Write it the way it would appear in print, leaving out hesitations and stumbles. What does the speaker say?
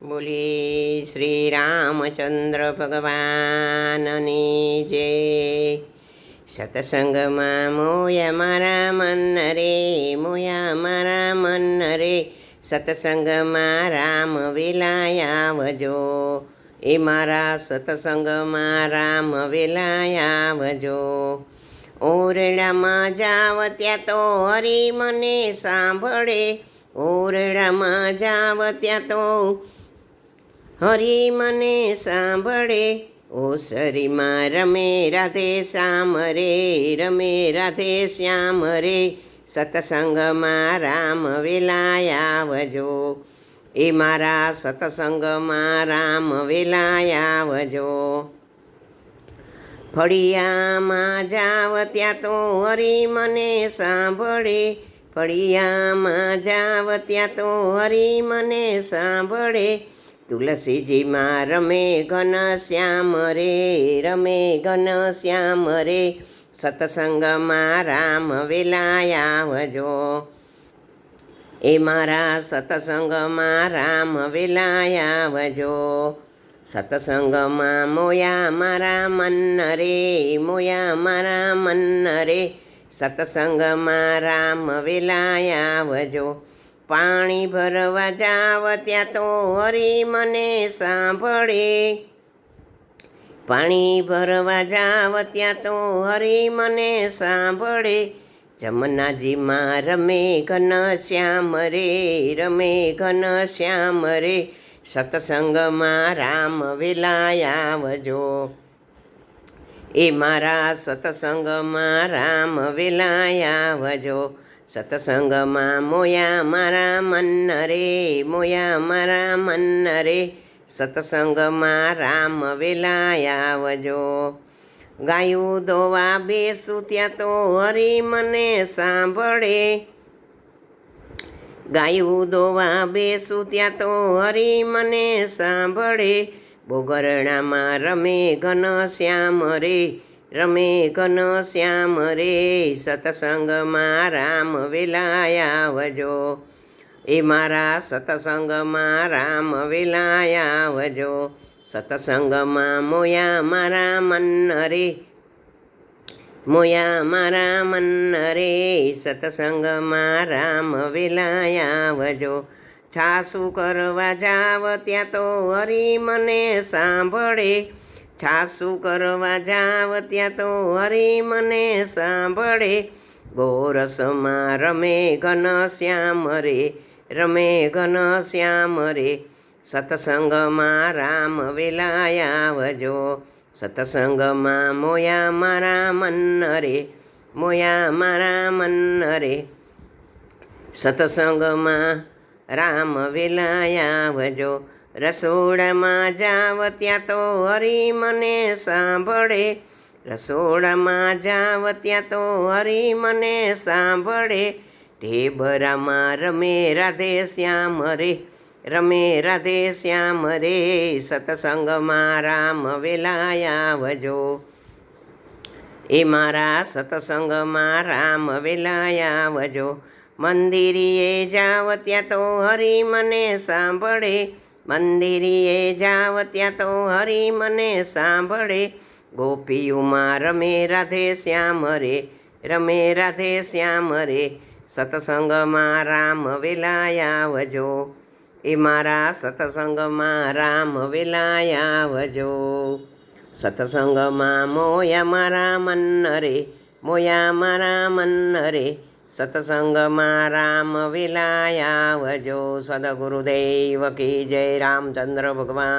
બોલીએ શ્રી રામચંદ્ર ભગવાનની જય. સતસંગમાં મોયા મારા મન રે, મોયા મારા મન રે, સતસંગમાં રામ વેલાય આવજો. એ મારા સતસંગમાં રામ વેલાય આવજો. ઓરડામાં જાવ ત્યાં તો હરી મને સાંભળે, ઓરડામાં જાવ ત્યાં તો હરી મને સાંભળે. ઓસરીમાં રમે રાધે શ્યામ રે, રમે રાધે શ્યામ રે, સતસંગમાં રામ વેલાય આવજો. એ મારા સતસંગમાં રામ વેલાય આવજો. ફળિયામાં જાવ ત્યાં તો હરી મને સાંભળે, ફળિયામાં જાવ ત્યાં તો હરી મને સાંભળે. તુલસીજીમાં રમે ઘન શ્યામ રે, રમે ઘન શ્યામ રે, સતસંગમાં રામ વેલાય આવજો. એ મારા સતસંગમાં રામ વેલાય આવજો. સતસંગમાં મોયા મારા મન રે, મોયા મારા મન રે, સતસંગમાં રામ વેલાય આવજો. પાણી ભરવા જાવ ત્યાં તો હરી મને સાંભળે, પાણી ભરવા જાવ ત્યાં તો હરી મને સાંભળે. જમનાજીમાં રમે ઘન શ્યામ રે, રમે ઘન શ્યામ રે, સતસંગમાં રામ વેલાય આવજો. એ મારા સતસંગમાં રામ વેલાય આવજો. સતસંગમાં મોયા મારા મન રે, મોયા મારા મન રે, સતસંગમાં રામ વેલાય આવજો. ગાયું દોવા બેસું ત્યાં તો હરી મને સાંભળે, ગાયું દોવા બેસું ત્યાં તો હરી મને સાંભળે. બોગરણામાં રમે ઘન શ્યામ રે, રમે ઘન શ્યામ રે, સતસંગમાં રામ વેલાય આવજો. એ મારા સતસંગમાં રામ વેલાય આવજો. સતસંગમાં મોયા મારા મન રે, મોયા મારા મન રે, સતસંગમાં રામ વેલાય આવજો. છાસુ કરવા જાવ ત્યાં તો હરી મને સાંભળે, છાસુ કરવા જાવ ત્યાં તો હરી મને સાંભળે. ગોરસમાં રમે ઘન શ્યામ રે, રમે ઘન શ્યામ રે, સતસંગમાં રામ વેલાય આવજો. સતસંગમાં મોયા મારા મન રે, મોયા મારા મન રે, સતસંગમાં રામ વેલાય આવજો. રસોડામાં જાવ ત્યાં તો હરી મને સાંભળે, રસોડામાં જાવ ત્યાં તો હરી મને સાંભળે. ઢેબરામાં રમે રાધે શ્યામ રે, રમે રાધે શ્યામ રે, સતસંગમાં રામ વેલાય આવજો. એ મારા સતસંગમાં રામ વેલાય આવજો. મંદિરીએ જાવ ત્યાં તો હરી મને સાંભળે, મંદિરીએ જાવ ત્યાં તો હરી મને સાંભળે. ગોપીઓમાં રમે રાધે શ્યામ રે, રમે રાધે શ્યામ રે, સતસંગમાં રામ વેલાય આવજો. એ મારા સતસંગમાં રામ વેલાય આવજો. સતસંગમાં મોયા મારા મન રે, મોયા મારા મન રે, સતસંગમાં રામ વેલાય આવજો. સદગુરુદેવ કી જય. રામચંદ્ર ભગવાન.